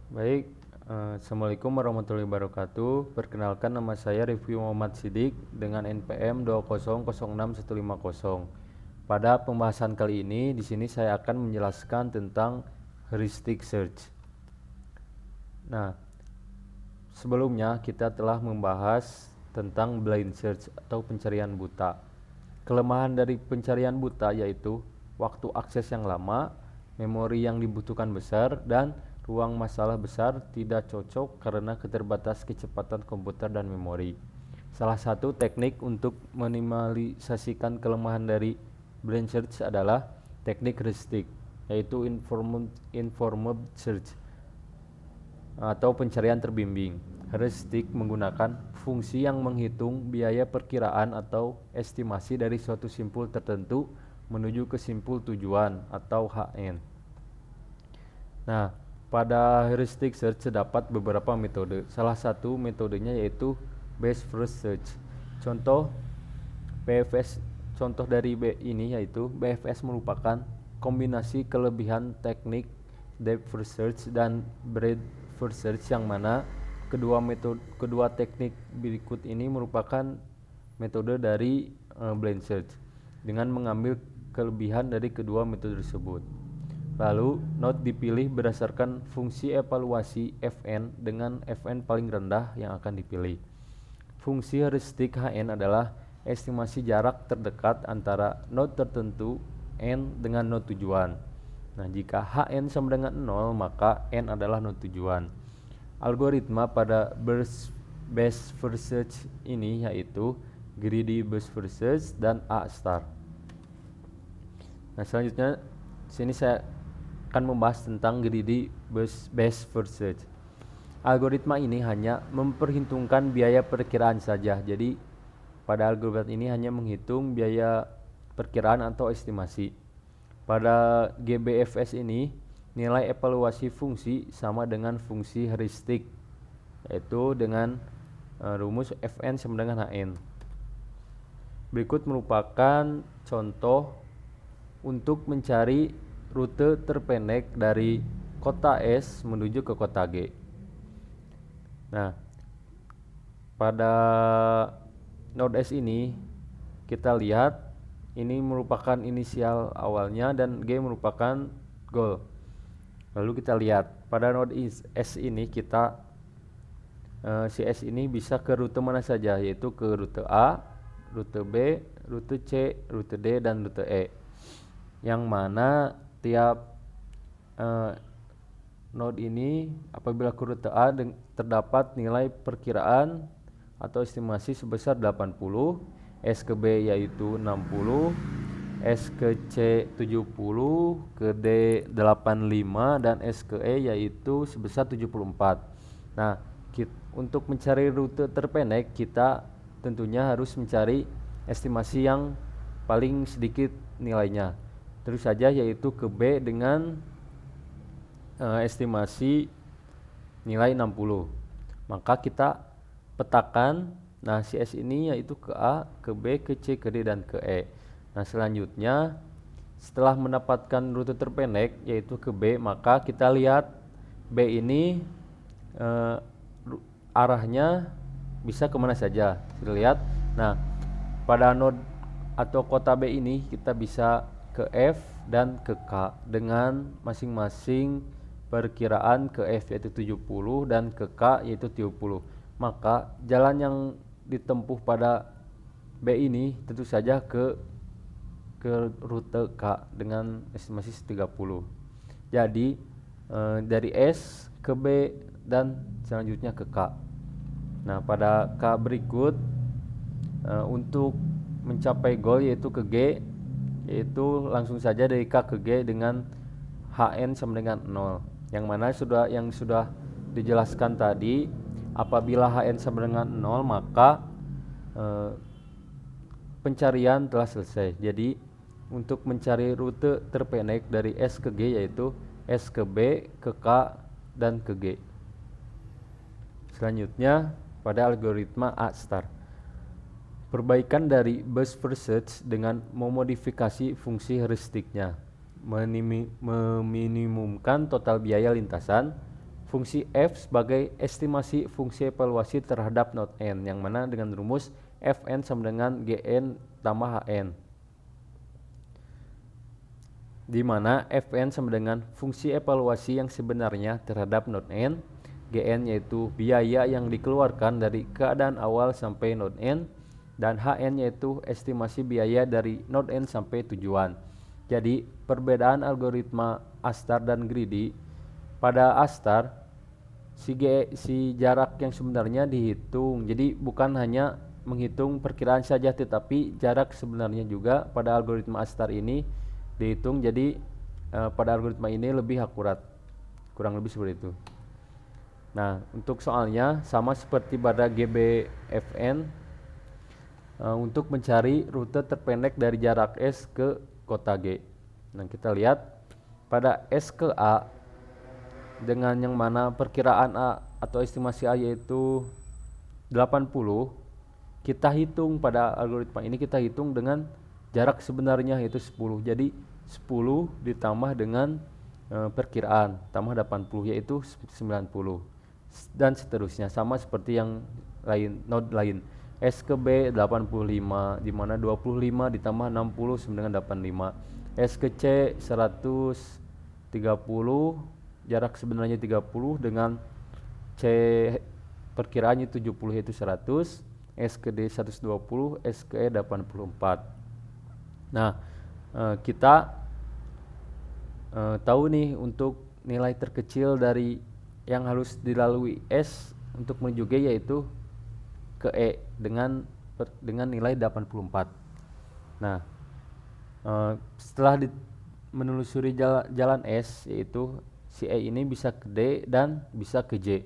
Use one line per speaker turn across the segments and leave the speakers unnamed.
Baik, Assalamualaikum warahmatullahi wabarakatuh. Perkenalkan, nama saya Rifki Muhammad Sidik dengan NPM 2006150. Pada pembahasan kali ini, di sini saya akan menjelaskan tentang heuristic search. Nah, sebelumnya kita telah membahas tentang blind search atau pencarian buta. Kelemahan dari pencarian buta yaitu waktu akses yang lama, memori yang dibutuhkan besar, dan ruang masalah besar tidak cocok karena keterbatas kecepatan komputer dan memori. Salah satu teknik untuk minimalisasikan kelemahan dari blind search adalah teknik heuristic, yaitu informed search atau pencarian terbimbing. Heuristik menggunakan fungsi yang menghitung biaya perkiraan atau estimasi dari suatu simpul tertentu menuju ke simpul tujuan atau HN. Nah, pada heuristic search terdapat beberapa metode. Salah satu metodenya yaitu best first search. Contoh BFS contoh dari B ini yaitu BFS merupakan kombinasi kelebihan teknik depth first search dan breadth first search, yang mana kedua teknik berikut ini merupakan metode dari blind search dengan mengambil kelebihan dari kedua metode tersebut. Lalu, node dipilih berdasarkan fungsi evaluasi Fn dengan Fn paling rendah yang akan dipilih. Fungsi heuristik Hn adalah estimasi jarak terdekat antara node tertentu n dengan node tujuan. Nah, jika Hn sama dengan 0, maka n adalah node tujuan. Algoritma pada best first search ini yaitu greedy best first search dan A star. Nah, selanjutnya sini saya akan membahas tentang greedy best first search. Algoritma ini hanya memperhitungkan biaya perkiraan saja. Jadi pada algoritma ini hanya menghitung biaya perkiraan atau estimasi. Pada GBFS ini nilai evaluasi fungsi sama dengan fungsi heuristik, yaitu dengan rumus Fn sama dengan Hn. Berikut merupakan contoh untuk mencari rute terpendek dari kota S menuju ke kota G. Nah, pada node S ini kita lihat ini merupakan inisial awalnya dan G merupakan goal. Lalu kita lihat pada node S ini kita si S ini bisa ke rute mana saja, yaitu ke rute A, rute B, rute C, rute D, dan rute E, yang mana tiap node ini apabila ke rute A terdapat nilai perkiraan atau estimasi sebesar 80, S ke B yaitu 60, S ke C 70, ke D 85, dan S ke E yaitu sebesar 74. Nah, untuk mencari rute terpendek kita tentunya harus mencari estimasi yang paling sedikit nilainya. Terus saja yaitu ke B dengan estimasi nilai 60. Maka kita petakan, nah si S ini yaitu ke A, ke B, ke C, ke D, dan ke E. Nah, selanjutnya setelah mendapatkan rute terpendek yaitu ke B, maka kita lihat B ini arahnya bisa kemana saja. Kita lihat, nah pada node atau kota B ini kita bisa ke F dan ke K dengan masing-masing perkiraan ke F yaitu 70 dan ke K yaitu 70. Maka jalan yang ditempuh pada B ini tentu saja ke rute K dengan estimasi 30. Jadi dari S ke B dan selanjutnya ke K. Nah, pada K berikut untuk mencapai goal yaitu ke G, yaitu langsung saja dari K ke G dengan Hn sama dengan 0, yang mana sudah dijelaskan tadi. Apabila Hn sama dengan 0, maka pencarian telah selesai. Jadi untuk mencari rute terpendek dari S ke G yaitu S ke B, ke K, dan ke G. Selanjutnya pada algoritma A star. Perbaikan dari best first search dengan memodifikasi fungsi heuristiknya, meminimumkan total biaya lintasan, fungsi f sebagai estimasi fungsi evaluasi terhadap node n, yang mana dengan rumus fn sama dengan gn tambah hn, di mana fn sama dengan fungsi evaluasi yang sebenarnya terhadap node n, gn yaitu biaya yang dikeluarkan dari keadaan awal sampai node n, dan hn yaitu estimasi biaya dari node n sampai tujuan. Jadi perbedaan algoritma Astar dan Greedy, pada Astar si jarak yang sebenarnya dihitung, jadi bukan hanya menghitung perkiraan saja, tetapi jarak sebenarnya juga pada algoritma Astar ini dihitung. Jadi pada algoritma ini lebih akurat, kurang lebih seperti itu. Nah, untuk soalnya sama seperti pada GBFN, untuk mencari rute terpendek dari jarak S ke kota G. Nah, kita lihat pada S ke A, dengan yang mana perkiraan A atau estimasi A yaitu 80, kita hitung pada algoritma ini, kita hitung dengan jarak sebenarnya yaitu 10. Jadi 10 ditambah dengan perkiraan tambah 80 yaitu 90, dan seterusnya, sama seperti yang lain, node lain. S ke B 85, di mana 25 ditambah 60 sama dengan 85. S ke C 130, jarak sebenarnya 30 dengan C perkiraannya 70 yaitu 100. S ke D 120, S ke E 84. Nah, kita tahu nih untuk nilai terkecil dari yang harus dilalui S untuk menuju G yaitu ke E dengan nilai 84. Nah, setelah menelusuri jalan S, yaitu si E ini bisa ke D dan bisa ke J.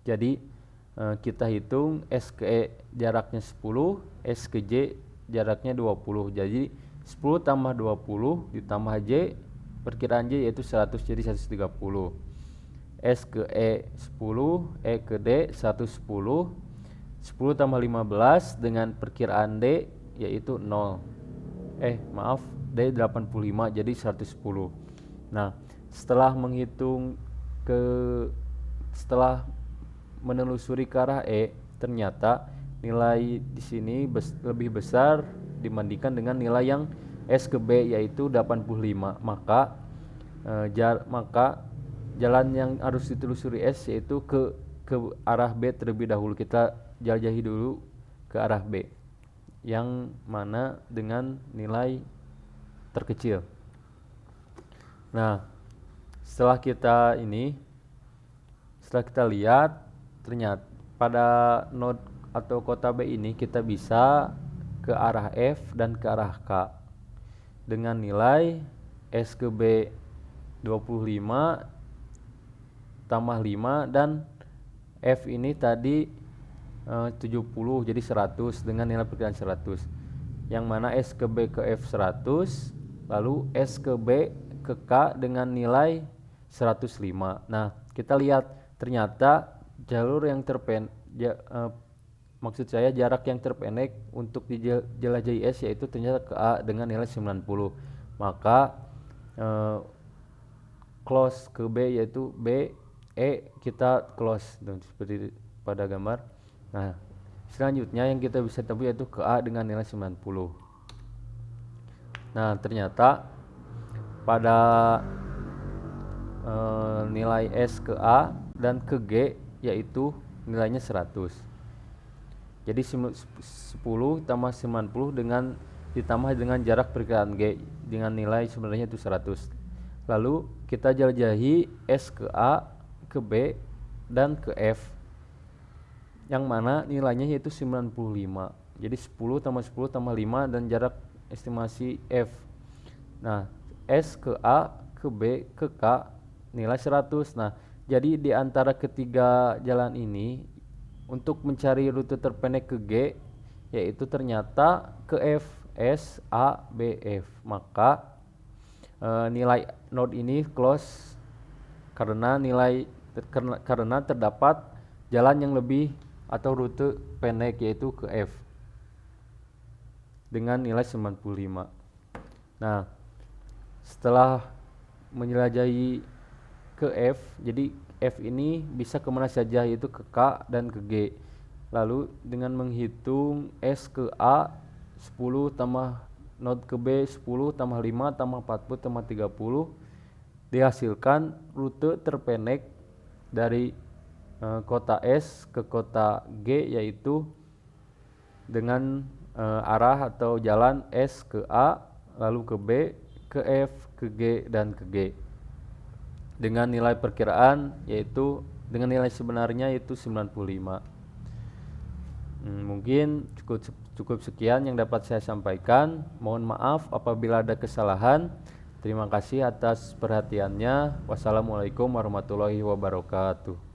Jadi kita hitung S ke E jaraknya 10, S ke J jaraknya 20. Jadi 10 tambah 20 ditambah J, perkiraan J yaitu 100, jadi 130. S ke E 10, E ke D 110, 10 tambah 15 dengan perkiraan D yaitu 0. D 85, jadi 110. Nah, setelah menelusuri ke arah E, ternyata nilai di sini lebih besar dibandingkan dengan nilai yang S ke B yaitu 85. Maka jalan yang harus ditelusuri S yaitu ke arah B terlebih dahulu. Kita jelajahi dulu ke arah B, yang mana dengan nilai terkecil. Nah, setelah kita lihat, ternyata pada node atau kota B ini kita bisa ke arah F dan ke arah K dengan nilai S ke B 25 tambah 5 dan F ini tadi 70, jadi 100 dengan nilai perkiraan 100, yang mana S ke B ke F 100, lalu S ke B ke K dengan nilai 105. Nah, kita lihat ternyata maksud saya jarak yang terpendek untuk dijelajahi S yaitu ternyata ke A dengan nilai 90. Maka close ke B yaitu B, E kita close seperti pada gambar. Nah, selanjutnya yang kita bisa temui yaitu ke A dengan nilai 90. Nah, ternyata pada nilai S ke A dan ke G yaitu nilainya 100. Jadi 10 tambah 90 ditambah dengan jarak perkiraan G dengan nilai sebenarnya itu 100. Lalu kita jelajahi S ke A, ke B, dan ke F, yang mana nilainya yaitu 95. Jadi 10 tambah 10 tambah 5 dan jarak estimasi F. Nah, S ke A, ke B, ke K nilai 100. Nah, jadi di antara ketiga jalan ini untuk mencari rute terpendek ke G yaitu ternyata ke F, S, A, B, F. Maka nilai node ini close karena terdapat jalan yang lebih atau rute pendek yaitu ke F dengan nilai 95. Nah, setelah menjelajahi ke F, jadi F ini bisa kemana saja, yaitu ke K dan ke G. Lalu dengan menghitung S ke A 10 tambah not ke B 10 tambah 5 tambah 40 tambah 30, dihasilkan rute terpendek dari kota S ke kota G, yaitu dengan arah atau jalan S ke A, lalu ke B, ke F, ke G, dan ke G. Dengan nilai perkiraan yaitu dengan nilai sebenarnya yaitu 95. Mungkin cukup sekian yang dapat saya sampaikan. Mohon maaf apabila ada kesalahan. Terima kasih atas perhatiannya. Wassalamualaikum warahmatullahi wabarakatuh.